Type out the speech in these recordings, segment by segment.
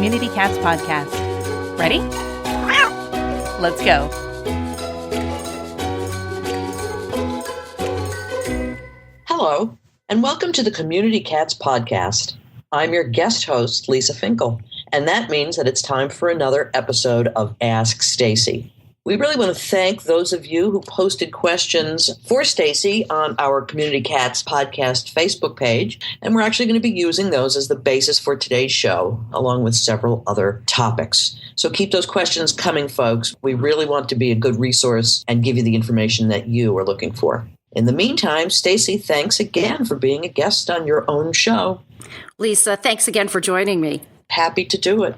Community Cats podcast. Ready? Let's go. Hello, and welcome to the Community Cats podcast. I'm your guest host, Lisa Finkel, and that means that it's time for another episode of Ask Stacy. We really want to thank those of you who posted questions for Stacy on our Community Cats podcast Facebook page, and we're actually going to be using those as the basis for today's show, along with several other topics. So keep those questions coming, folks. We really want to be a good resource and give you the information that you are looking for. In the meantime, Stacy, thanks again for being a guest on your own show. Lisa, thanks again for joining me. Happy to do it.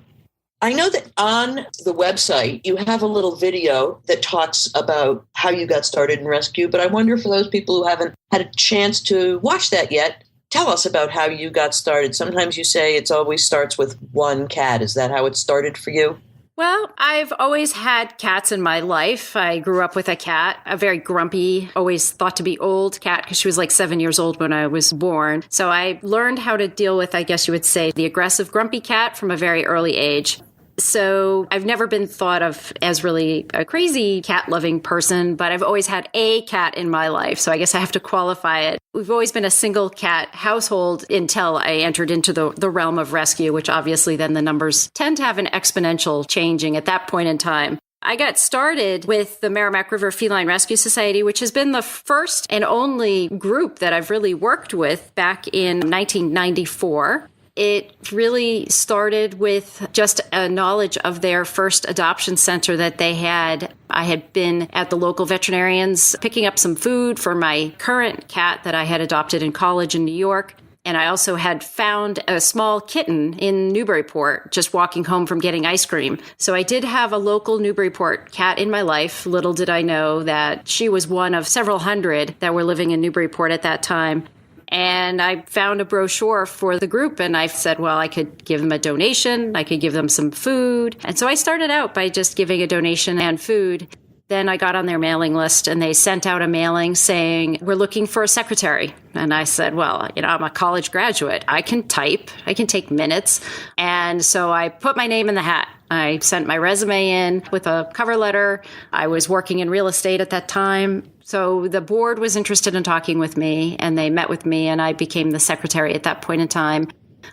I know that on the website, you have a little video that talks about how you got started in rescue, but I wonder for those people who haven't had a chance to watch that yet, tell us about how you got started. Sometimes you say it always starts with one cat. Is that how it started for you? Well, I've always had cats in my life. I grew up with a cat, a very grumpy, always thought to be old cat because she was like 7 years old when I was born. So I learned how to deal with, I guess you would say, the aggressive, grumpy cat from a very early age. So I've never been thought of as really a crazy cat-loving person, but I've always had a cat in my life. So I guess I have to qualify it. We've always been a single cat household until I entered into the realm of rescue, which obviously then the numbers tend to have an exponential changing at that point in time. I got started with the Merrimack River Feline Rescue Society, which has been the first and only group that I've really worked with back in 1994. It really started with just a knowledge of their first adoption center that they had. I had been at the local veterinarians picking up some food for my current cat that I had adopted in college in New York. And I also had found a small kitten in Newburyport, just walking home from getting ice cream. So I did have a local Newburyport cat in my life. Little did I know that she was one of several hundred that were living in Newburyport at that time. And I found a brochure for the group and I said, well, I could give them a donation. I could give them some food. And so I started out by just giving a donation and food. Then I got on their mailing list and they sent out a mailing saying, we're looking for a secretary. And I said, well, I'm a college graduate. I can type. I can take minutes. And so I put my name in the hat. I sent my resume in with a cover letter. I was working in real estate at that time. So the board was interested in talking with me and they met with me and I became the secretary at that point in time.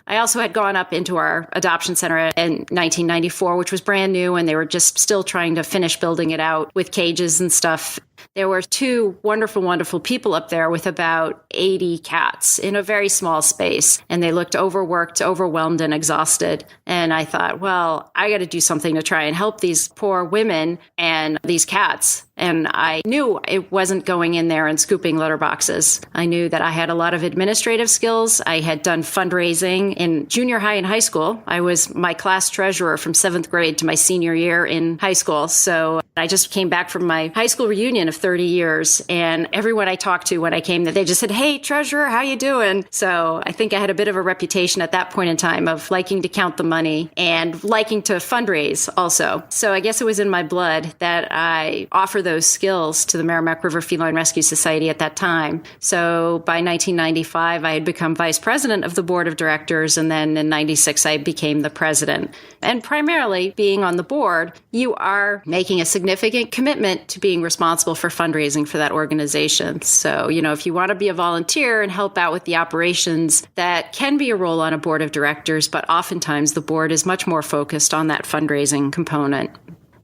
I also had gone up into our adoption center in 1994, which was brand new, and they were just still trying to finish building it out with cages and stuff. There were two wonderful, wonderful people up there with about 80 cats in a very small space, and they looked overworked, overwhelmed, and exhausted. And I thought, well, I got to do something to try and help these poor women and these cats. And I knew it wasn't going in there and scooping litter boxes. I knew that I had a lot of administrative skills. I had done fundraising in junior high and high school. I was my class treasurer from 7th grade to my senior year in high school. So I just came back from my high school reunion of 30 years. And everyone I talked to when I came there, they just said, hey, treasurer, how you doing? So I think I had a bit of a reputation at that point in time of liking to count the money and liking to fundraise also. So I guess it was in my blood that I offer those skills to the Merrimack River Feline Rescue Society at that time. So by 1995, I had become vice president of the board of directors. And then in 96, I became the president. And primarily being on the board, you are making a significant commitment to being responsible for fundraising for that organization. So, if you want to be a volunteer and help out with the operations, that can be a role on a board of directors, but oftentimes the board is much more focused on that fundraising component.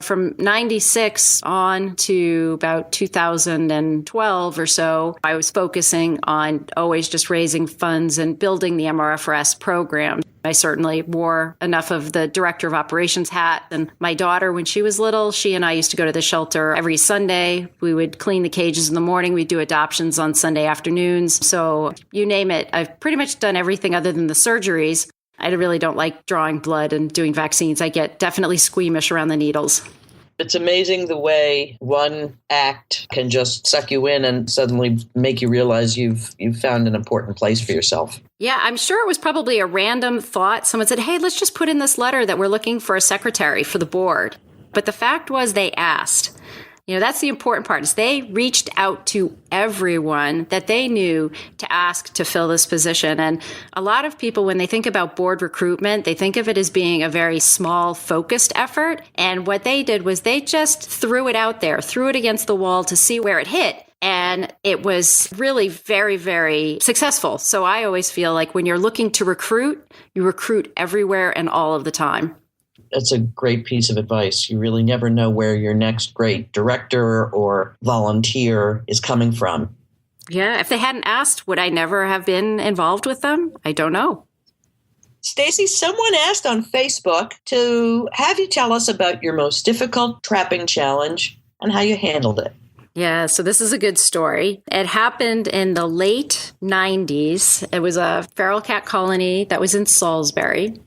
From 96 on to about 2012 or so, I was focusing on always just raising funds and building the MRFRS program. I certainly wore enough of the director of operations hat. And my daughter, when she was little, she and I used to go to the shelter every Sunday. We would clean the cages in the morning. We'd do adoptions on Sunday afternoons. So you name it. I've pretty much done everything other than the surgeries. I really don't like drawing blood and doing vaccines. I get definitely squeamish around the needles. It's amazing the way one act can just suck you in and suddenly make you realize you've found an important place for yourself. Yeah, I'm sure it was probably a random thought. Someone said, hey, let's just put in this letter that we're looking for a secretary for the board. But the fact was they asked. That's the important part, is they reached out to everyone that they knew to ask to fill this position. And a lot of people, when they think about board recruitment, they think of it as being a very small, focused effort. And what they did was they just threw it out there, threw it against the wall to see where it hit. And it was really very, very successful. So I always feel like when you're looking to recruit, you recruit everywhere and all of the time. That's a great piece of advice. You really never know where your next great director or volunteer is coming from. Yeah, if they hadn't asked, would I never have been involved with them? I don't know. Stacy, someone asked on Facebook to have you tell us about your most difficult trapping challenge and how you handled it. Yeah, so this is a good story. It happened in the late 90s. It was a feral cat colony that was in Salisbury.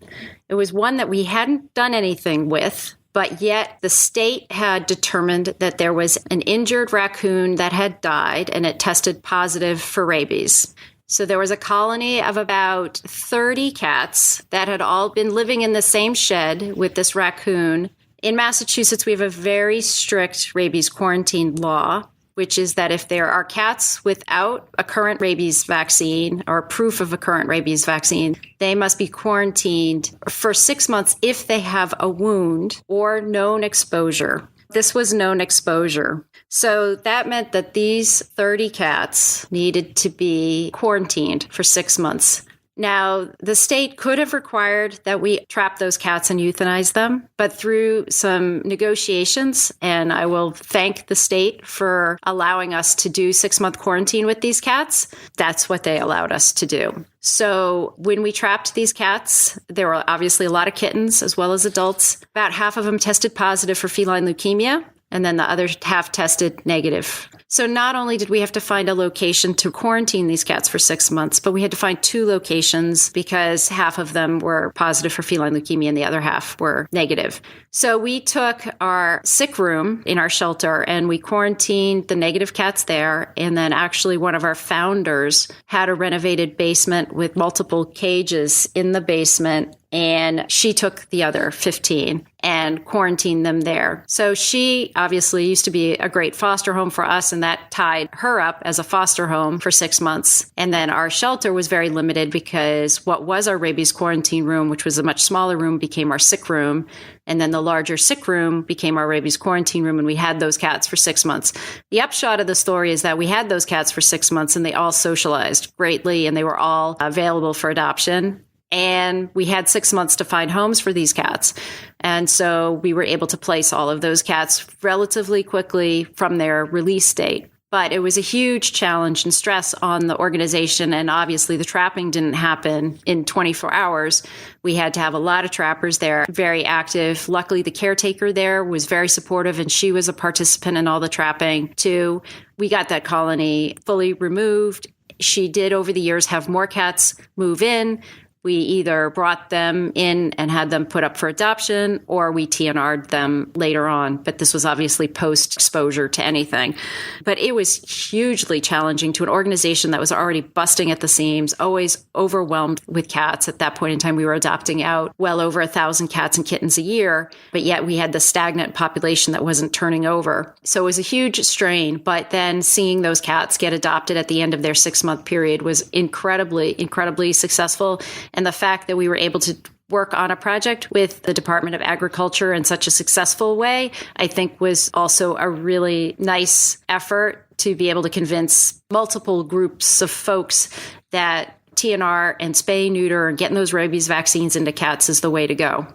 It was one that we hadn't done anything with, but yet the state had determined that there was an injured raccoon that had died and it tested positive for rabies. So there was a colony of about 30 cats that had all been living in the same shed with this raccoon. In Massachusetts, we have a very strict rabies quarantine law, which is that if there are cats without a current rabies vaccine or proof of a current rabies vaccine, they must be quarantined for 6 months if they have a wound or known exposure. This was known exposure. So that meant that these 30 cats needed to be quarantined for 6 months. Now, the state could have required that we trap those cats and euthanize them, but through some negotiations, and I will thank the state for allowing us to do 6-month quarantine with these cats, that's what they allowed us to do. So when we trapped these cats, there were obviously a lot of kittens as well as adults. About half of them tested positive for feline leukemia, and then the other half tested negative. So not only did we have to find a location to quarantine these cats for 6 months, but we had to find 2 locations because half of them were positive for feline leukemia and the other half were negative. So we took our sick room in our shelter and we quarantined the negative cats there. And then actually one of our founders had a renovated basement with multiple cages in the basement. And she took the other 15 and quarantined them there. So she obviously used to be a great foster home for us, and that tied her up as a foster home for 6 months. And then our shelter was very limited because what was our rabies quarantine room, which was a much smaller room, became our sick room. And then the larger sick room became our rabies quarantine room, and we had those cats for 6 months. The upshot of the story is that we had those cats for 6 months, and they all socialized greatly, and they were all available for adoption. And we had 6 months to find homes for these cats. And so we were able to place all of those cats relatively quickly from their release date. But it was a huge challenge and stress on the organization. And obviously the trapping didn't happen in 24 hours. We had to have a lot of trappers there, very active. Luckily, the caretaker there was very supportive, and she was a participant in all the trapping too. We got that colony fully removed. She did over the years have more cats move in. We either brought them in and had them put up for adoption, or we TNR'd them later on. But this was obviously post-exposure to anything. But it was hugely challenging to an organization that was already busting at the seams, always overwhelmed with cats. At that point in time, we were adopting out well over 1,000 cats and kittens a year, but yet we had the stagnant population that wasn't turning over. So it was a huge strain. But then seeing those cats get adopted at the end of their 6-month period was incredibly, incredibly successful. And the fact that we were able to work on a project with the Department of Agriculture in such a successful way, I think was also a really nice effort to be able to convince multiple groups of folks that TNR and spay, neuter, and getting those rabies vaccines into cats is the way to go.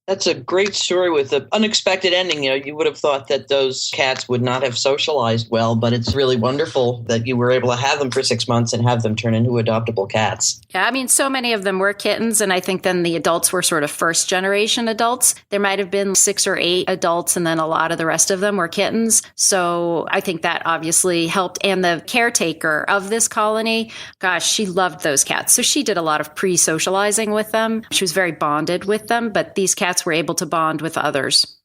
That's a great story with an unexpected ending. You would have thought that those cats would not have socialized well, but it's really wonderful that you were able to have them for 6 months and have them turn into adoptable cats. Yeah, I mean, so many of them were kittens, and I think then the adults were sort of first generation adults. There might have been 6 or 8 adults, and then a lot of the rest of them were kittens. So I think that obviously helped. And the caretaker of this colony, gosh, she loved those cats. So she did a lot of pre-socializing with them. She was very bonded with them, but these cats were able to bond with others.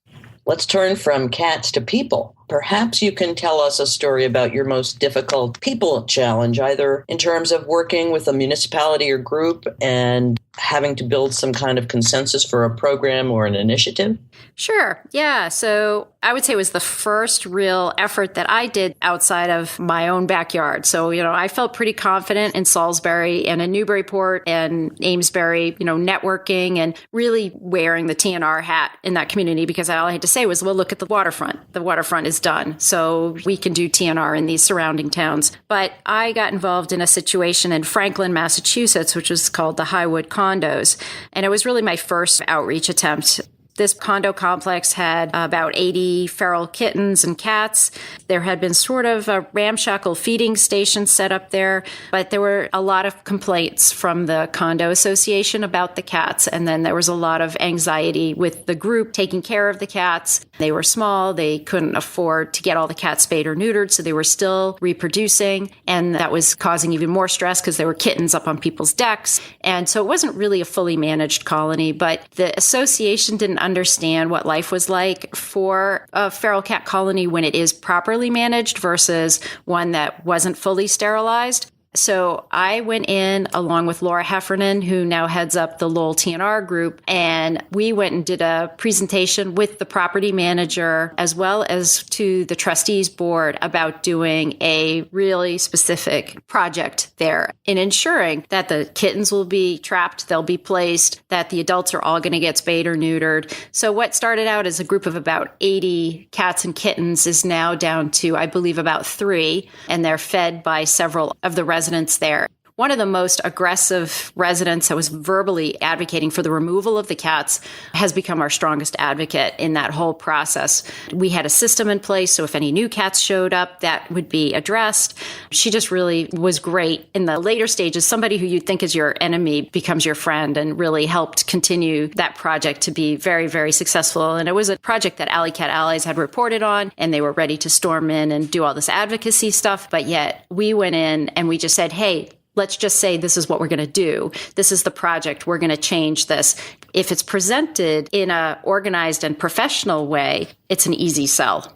Let's turn from cats to people. Perhaps you can tell us a story about your most difficult people challenge, either in terms of working with a municipality or group and having to build some kind of consensus for a program or an initiative. Sure. Yeah. So I would say it was the first real effort that I did outside of my own backyard. So, I felt pretty confident in Salisbury and in Newburyport and Amesbury, networking and really wearing the TNR hat in that community, because all I had to say was, well, look at the waterfront. The waterfront is done. So we can do TNR in these surrounding towns. But I got involved in a situation in Franklin, Massachusetts, which was called the Highwood Condos. And it was really my first outreach attempt. This condo complex had about 80 feral kittens and cats. There had been sort of a ramshackle feeding station set up there, but there were a lot of complaints from the condo association about the cats. And then there was a lot of anxiety with the group taking care of the cats. They were small. They couldn't afford to get all the cats spayed or neutered, so they were still reproducing. And that was causing even more stress because there were kittens up on people's decks. And so it wasn't really a fully managed colony, but the association didn't understand what life was like for a feral cat colony when it is properly managed versus one that wasn't fully sterilized. So I went in along with Laura Heffernan, who now heads up the Lowell TNR group, and we went and did a presentation with the property manager as well as to the trustees board about doing a really specific project there in ensuring that the kittens will be trapped, they'll be placed, that the adults are all going to get spayed or neutered. So what started out as a group of about 80 cats and kittens is now down to, I believe, about 3, and they're fed by several of the residents there. One of the most aggressive residents that was verbally advocating for the removal of the cats has become our strongest advocate in that whole process. We had a system in place, so if any new cats showed up, that would be addressed. She just really was great. In the later stages, somebody who you'd think is your enemy becomes your friend and really helped continue that project to be very, very successful. And it was a project that Alley Cat Allies had reported on, and they were ready to storm in and do all this advocacy stuff. But yet we went in and we just said, hey, let's just say this is what we're going to do. This is the project. We're going to change this. If it's presented in a organized and professional way, it's an easy sell.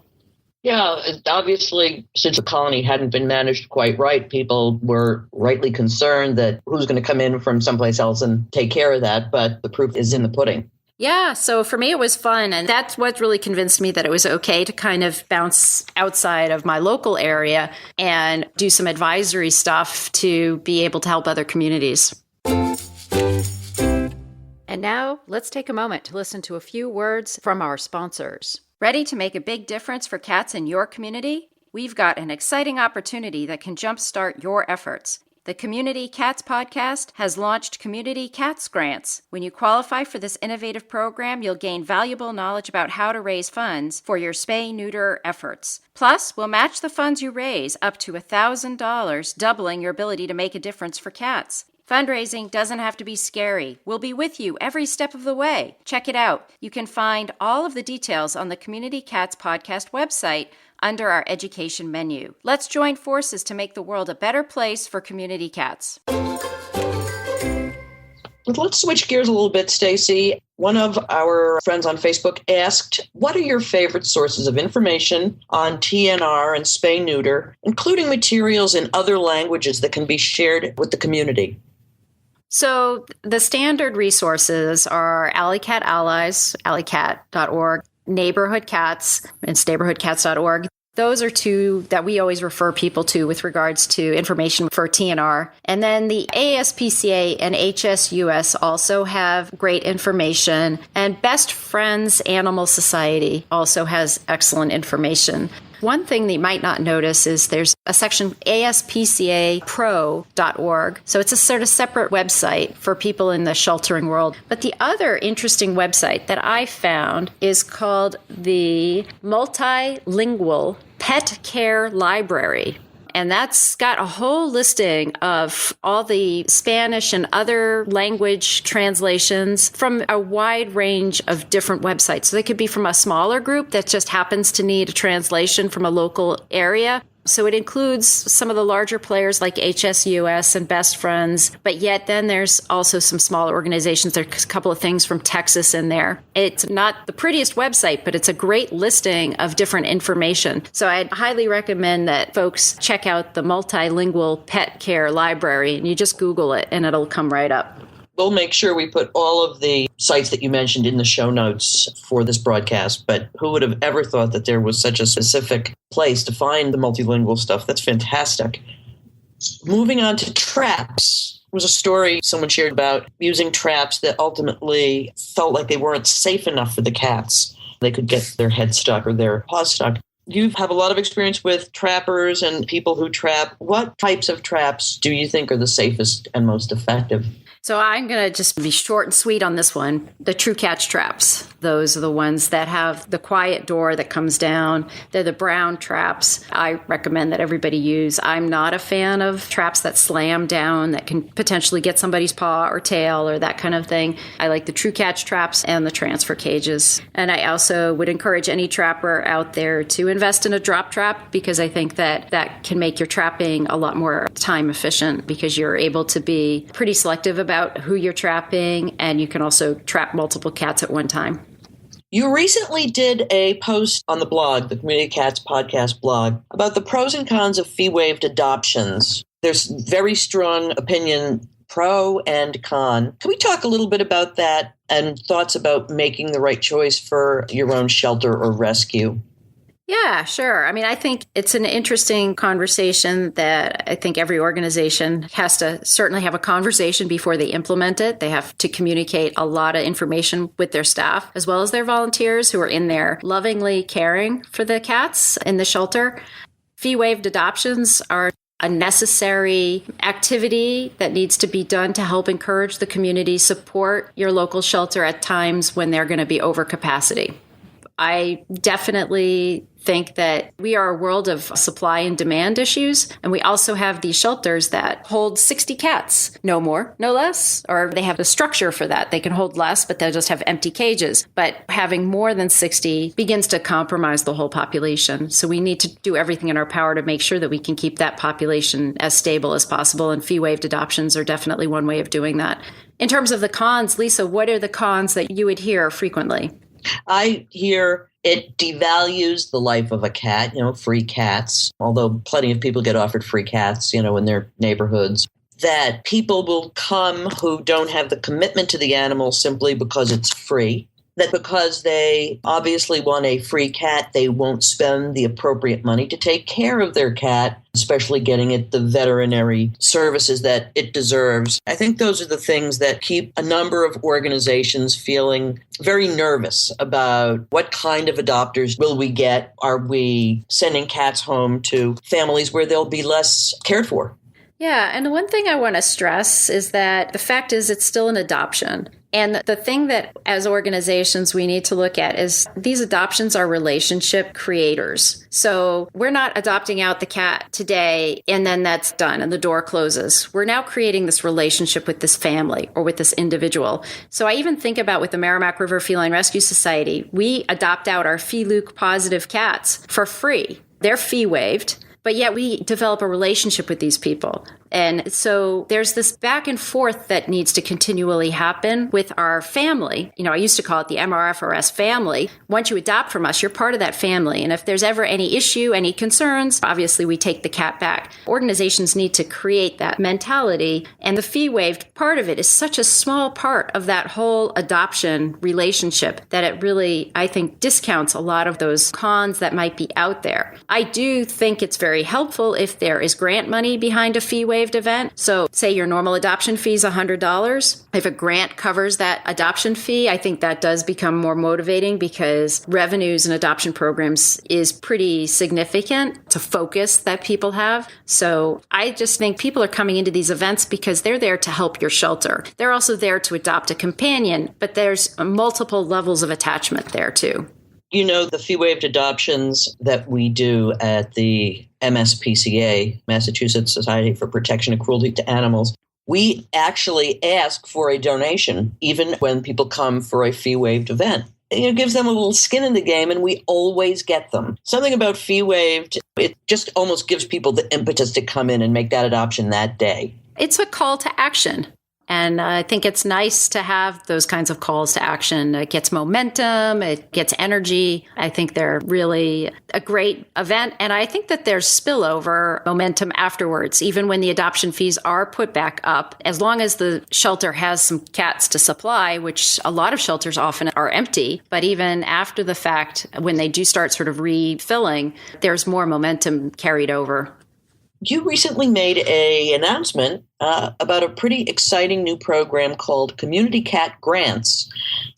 Yeah, obviously, since the colony hadn't been managed quite right, people were rightly concerned that who's going to come in from someplace else and take care of that. But the proof is in the pudding. Yeah, so for me, it was fun. And that's what really convinced me that it was okay to kind of bounce outside of my local area and do some advisory stuff to be able to help other communities. And now let's take a moment to listen to a few words from our sponsors. Ready to make a big difference for cats in your community? We've got an exciting opportunity that can jumpstart your efforts. The Community Cats Podcast has launched Community Cats Grants. When you qualify for this innovative program, you'll gain valuable knowledge about how to raise funds for your spay-neuter efforts. Plus, we'll match the funds you raise up to $1,000, doubling your ability to make a difference for cats. Fundraising doesn't have to be scary. We'll be with you every step of the way. Check it out. You can find all of the details on the Community Cats Podcast website under our education menu. Let's join forces to make the world a better place for community cats. Let's switch gears a little bit, Stacy. One of our friends on Facebook asked, what are your favorite sources of information on TNR and spay-neuter, including materials in other languages that can be shared with the community? So the standard resources are Alley Cat Allies, alleycat.org, Neighborhood Cats, it's neighborhoodcats.org. Those are two that we always refer people to with regards to information for TNR. And then the ASPCA and HSUS also have great information. And Best Friends Animal Society also has excellent information. One thing that you might not notice is there's a section aspcapro.org. So it's a sort of separate website for people in the sheltering world. But the other interesting website that I found is called the Multilingual Pet Care Library. And that's got a whole listing of all the Spanish and other language translations from a wide range of different websites. So they could be from a smaller group that just happens to need a translation from a local area, So it includes some of the larger players like HSUS and Best Friends, but yet then there's also some smaller organizations. There's a couple of things from Texas in there. It's not the prettiest website, but it's a great listing of different information. So I'd highly recommend that folks check out the Multilingual Pet Care Library, and you just Google it and it'll come right up. We'll make sure we put all of the sites that you mentioned in the show notes for this broadcast, but who would have ever thought that there was such a specific place to find the multilingual stuff? That's fantastic. Moving on to traps. There was a story someone shared about using traps that ultimately felt like they weren't safe enough for the cats. They could get their head stuck or their paws stuck. You have a lot of experience with trappers and people who trap. What types of traps do you think are the safest and most effective? So I'm going to just be short and sweet on this one. The true catch traps. Those are the ones that have the quiet door that comes down. They're the brown traps I recommend that everybody use. I'm not a fan of traps that slam down that can potentially get somebody's paw or tail or that kind of thing. I like the true catch traps and the transfer cages. And I also would encourage any trapper out there to invest in a drop trap, because I think that that can make your trapping a lot more time efficient, because you're able to be pretty selective about who you're trapping, and you can also trap multiple cats at one time. You recently did a post on the blog, the Community Cats podcast blog, about the pros and cons of fee-waived adoptions. There's very strong opinion, pro and con. Can we talk a little bit about that and thoughts about making the right choice for your own shelter or rescue? Yeah, sure. I mean, I think it's an interesting conversation that I think every organization has to certainly have a conversation before they implement it. They have to communicate a lot of information with their staff, as well as their volunteers who are in there lovingly caring for the cats in the shelter. Fee-waived adoptions are a necessary activity that needs to be done to help encourage the community, support your local shelter at times when they're going to be over capacity. I definitely think that we are a world of supply and demand issues, and we also have these shelters that hold 60 cats, no more, no less, or they have a structure for that. They can hold less, but they'll just have empty cages. But having more than 60 begins to compromise the whole population. So we need to do everything in our power to make sure that we can keep that population as stable as possible, and fee-waived adoptions are definitely one way of doing that. In terms of the cons, Lisa, what are the cons that you would hear frequently? I hear it devalues the life of a cat, free cats, although plenty of people get offered free cats, in their neighborhoods, that people will come who don't have the commitment to the animal simply because it's free, that because they obviously want a free cat, they won't spend the appropriate money to take care of their cat, especially getting it the veterinary services that it deserves. I think those are the things that keep a number of organizations feeling very nervous about what kind of adopters will we get? Are we sending cats home to families where they'll be less cared for? Yeah, and the one thing I want to stress is that the fact is it's still an adoption. And the thing that as organizations we need to look at is these adoptions are relationship creators. So we're not adopting out the cat today and then that's done and the door closes. We're now creating this relationship with this family or with this individual. So I even think about with the Merrimack River Feline Rescue Society, we adopt out our FELUC positive cats for free. They're fee waived. But yet we develop a relationship with these people. And so there's this back and forth that needs to continually happen with our family. I used to call it the MRFRS family. Once you adopt from us, you're part of that family. And if there's ever any issue, any concerns, obviously we take the cat back. Organizations need to create that mentality. And the fee waived part of it is such a small part of that whole adoption relationship that it really, I think, discounts a lot of those cons that might be out there. I do think it's very helpful if there is grant money behind a fee-waived event. So say your normal adoption fee is $100. If a grant covers that adoption fee, I think that does become more motivating because revenues in adoption programs is pretty significant to focus that people have. So I just think people are coming into these events because they're there to help your shelter. They're also there to adopt a companion, but there's multiple levels of attachment there too. The fee-waived adoptions that we do at the MSPCA, Massachusetts Society for Protection of Cruelty to Animals, we actually ask for a donation, even when people come for a fee-waived event. gives them a little skin in the game, and we always get them. Something about fee waived, it just almost gives people the impetus to come in and make that adoption that day. It's a call to action. And I think it's nice to have those kinds of calls to action. It gets momentum, it gets energy. I think they're really a great event. And I think that there's spillover momentum afterwards, even when the adoption fees are put back up. As long as the shelter has some cats to supply, which a lot of shelters often are empty. But even after the fact, when they do start sort of refilling, there's more momentum carried over. You recently made an announcement about a pretty exciting new program called Community Cat Grants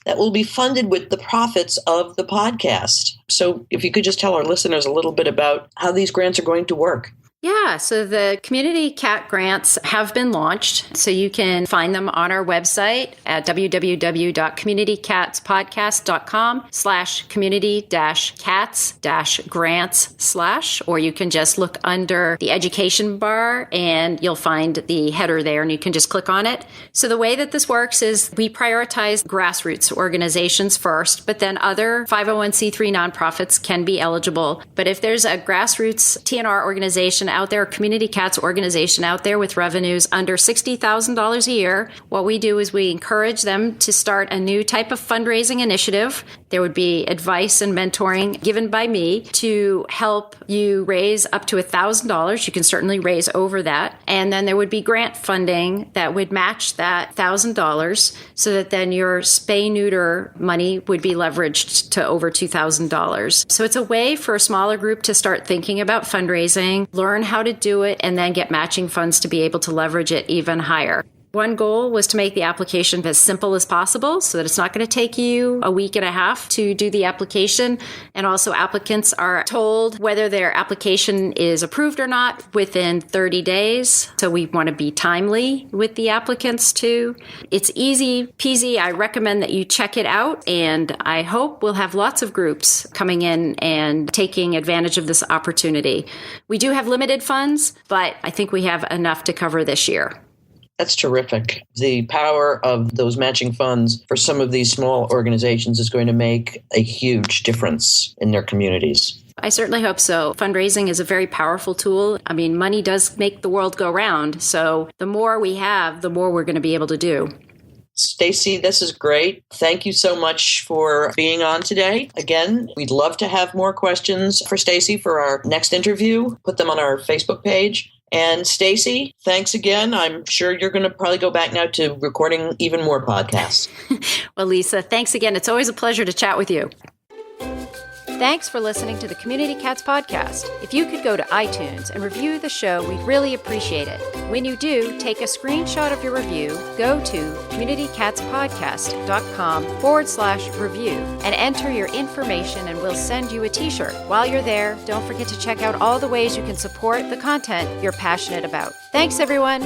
that will be funded with the profits of the podcast. So if you could just tell our listeners a little bit about how these grants are going to work. Yeah, so the Community Cat Grants have been launched. So you can find them on our website at www.community-cats.com/community-cats-grants/ or you can just look under the education bar and you'll find the header there and you can just click on it. So the way that this works is we prioritize grassroots organizations first, but then other 501c3 nonprofits can be eligible. But if there's a grassroots TNR organization out there, a community cats organization out there with revenues under $60,000 a year, what we do is we encourage them to start a new type of fundraising initiative. There would be advice and mentoring given by me to help you raise up to $1,000. You can certainly raise over that. And then there would be grant funding that would match that $1,000 so that then your spay-neuter money would be leveraged to over $2,000. So it's a way for a smaller group to start thinking about fundraising, learn how to do it, and then get matching funds to be able to leverage it even higher. One goal was to make the application as simple as possible so that it's not going to take you a week and a half to do the application. And also applicants are told whether their application is approved or not within 30 days. So we want to be timely with the applicants too. It's easy peasy. I recommend that you check it out. And I hope we'll have lots of groups coming in and taking advantage of this opportunity. We do have limited funds, but I think we have enough to cover this year. That's terrific. The power of those matching funds for some of these small organizations is going to make a huge difference in their communities. I certainly hope so. Fundraising is a very powerful tool. I mean, money does make the world go round. So the more we have, the more we're going to be able to do. Stacy, this is great. Thank you so much for being on today. Again, we'd love to have more questions for Stacy for our next interview. Put them on our Facebook page. And Stacy, thanks again. I'm sure you're going to probably go back now to recording even more podcasts. Well, Lisa, thanks again. It's always a pleasure to chat with you. Thanks for listening to the Community Cats podcast. If you could go to iTunes and review the show, we'd really appreciate it. When you do, take a screenshot of your review, go to communitycatspodcast.com/review and enter your information and we'll send you a t-shirt. While you're there, don't forget to check out all the ways you can support the content you're passionate about. Thanks, everyone.